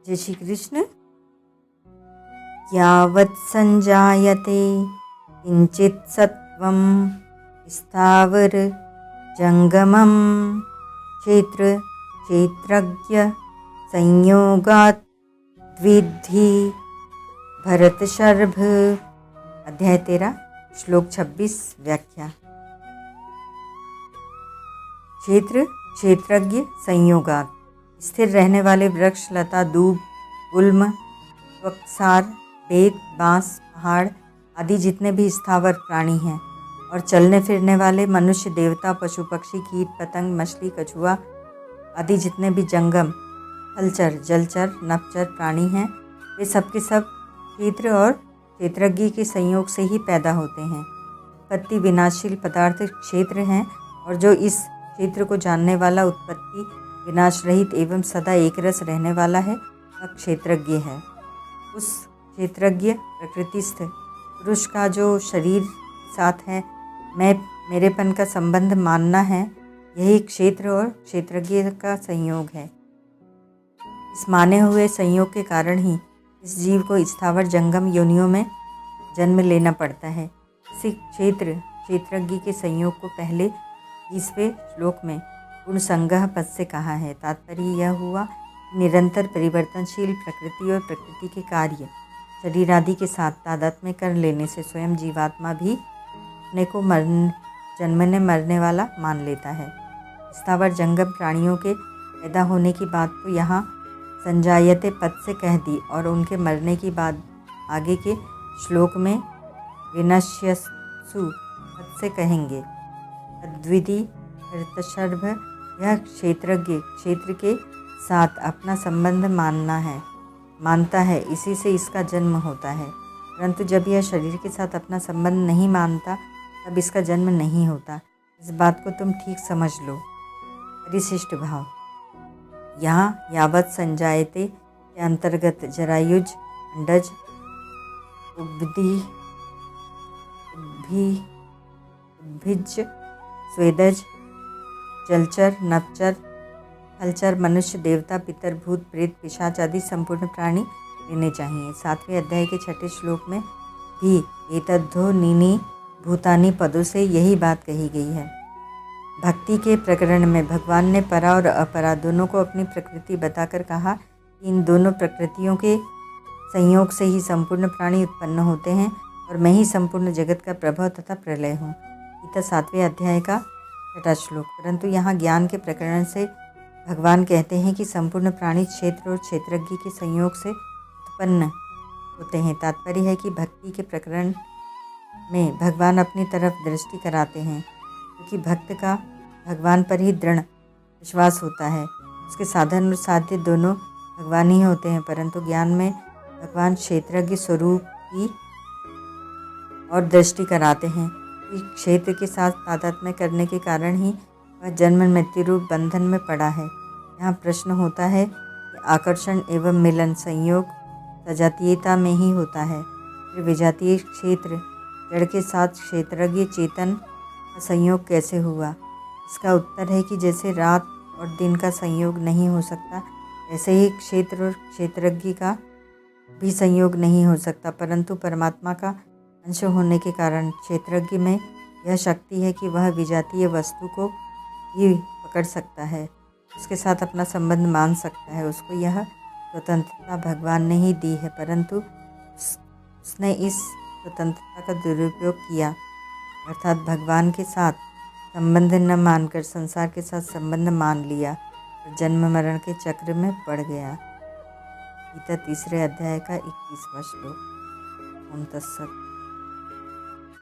जय श्री कृष्ण। यावत् संजायते किंचित सत्वं स्थावर जंगमं क्षेत्र क्षेत्रज्ञ संयोगात् द्विधि भरतशर्भ। अध्याय 13 श्लोक 26 व्याख्या। क्षेत्र क्षेत्रज्ञ संयोगात् स्थिर रहने वाले वृक्ष, लता, दूब, गुल्म, त्वक्सार, बेत, बांस, पहाड़ आदि जितने भी स्थावर प्राणी हैं और चलने फिरने वाले मनुष्य, देवता, पशु, पक्षी, कीट, पतंग, मछली, कछुआ आदि जितने भी जंगम, फलचर, जलचर, नभचर प्राणी हैं, वे सब के सब क्षेत्र और क्षेत्रज्ञ के संयोग से ही पैदा होते हैं। उत्पत्ति विनाशशील पदार्थ क्षेत्र हैं और जो इस क्षेत्र को जानने वाला, उत्पत्ति विनाश रहित एवं सदा एक रस रहने वाला है, वह क्षेत्रज्ञ है। उस क्षेत्रज्ञ प्रकृतिस्थ पुरुष का जो शरीर साथ है मैं मेरेपन का संबंध मानना है, यही क्षेत्र और क्षेत्रज्ञ का संयोग है। इस माने हुए संयोग के कारण ही इस जीव को स्थावर जंगम योनियों में जन्म लेना पड़ता है। इसी क्षेत्र क्षेत्रज्ञ के संयोग को पहले 20वें श्लोक में गुणसंगह पद से कहा है। तात्पर्य यह हुआ कि निरंतर परिवर्तनशील प्रकृति और प्रकृति के कार्य शरीर आदि के साथ तादात्म्य कर लेने से स्वयं जीवात्मा भी अपने को जन्मने मरने वाला मान लेता है। स्थावर जंगम प्राणियों के पैदा होने की बात तो यहाँ संजायते पद से कह दी और उनके मरने की बात आगे के श्लोक में विनश्यसु पद से कहेंगे। अद्विधि भरतशर्भ, यह क्षेत्रज्ञ क्षेत्र के साथ अपना संबंध मानता है, इसी से इसका जन्म होता है। परंतु जब यह शरीर के साथ अपना संबंध नहीं मानता तब इसका जन्म नहीं होता। इस बात को तुम ठीक समझ लो। परिशिष्ट भाव। यहाँ यावत संजायते के अंतर्गत जरायुज, अंडज, उद्भिज, स्वेदज, जलचर, नभचर, फलचर, मनुष्य, देवता, पितर, भूत, प्रेत, पिशाच आदि संपूर्ण प्राणी लेने चाहिए। 7वें अध्याय के 6ठे श्लोक में भी एतद्धो नीनि भूतानि पदों से यही बात कही गई है। भक्ति के प्रकरण में भगवान ने परा और अपरा दोनों को अपनी प्रकृति बताकर कहा कि इन दोनों प्रकृतियों के संयोग से ही संपूर्ण प्राणी उत्पन्न होते हैं और मैं ही संपूर्ण जगत का प्रभव तथा प्रलय हूँ। गीता 7वें अध्याय का 6ठा श्लोक। परंतु यहाँ ज्ञान के प्रकरण से भगवान कहते हैं कि संपूर्ण प्राणी क्षेत्र और क्षेत्रज्ञ के संयोग से उत्पन्न होते हैं। तात्पर्य है कि भक्ति के प्रकरण में भगवान अपनी तरफ दृष्टि कराते हैं, क्योंकि भक्त का भगवान पर ही दृढ़ विश्वास होता है। उसके साधन और साध्य दोनों भगवान ही होते हैं, परंतु ज्ञान में भगवान क्षेत्रज्ञ स्वरूप की और दृष्टि कराते हैं कि क्षेत्र के साथ तादात्म्य करने के कारण ही वह जन्म मृत्यु रूप बंधन में पड़ा है। यहाँ प्रश्न होता है कि आकर्षण एवं मिलन संयोग सजातीयता में ही होता है, फिर विजातीय क्षेत्र जड़ के साथ क्षेत्रज्ञ चेतन का संयोग कैसे हुआ? इसका उत्तर है कि जैसे रात और दिन का संयोग नहीं हो सकता, ऐसे ही क्षेत्र और क्षेत्रज्ञ का भी संयोग नहीं हो सकता, परंतु परमात्मा का अंश होने के कारण क्षेत्रज्ञ में यह शक्ति है कि वह विजातीय वस्तु को भी पकड़ सकता है, उसके साथ अपना संबंध मान सकता है। उसको यह स्वतंत्रता भगवान ने ही दी है, परंतु उसने इस स्वतंत्रता का दुरुपयोग किया, अर्थात भगवान के साथ संबंध न मानकर संसार के साथ संबंध मान लिया और जन्म मरण के चक्र में पड़ गया। गीता 3 अध्याय का 21वां श्लोक। ओम तत्सत।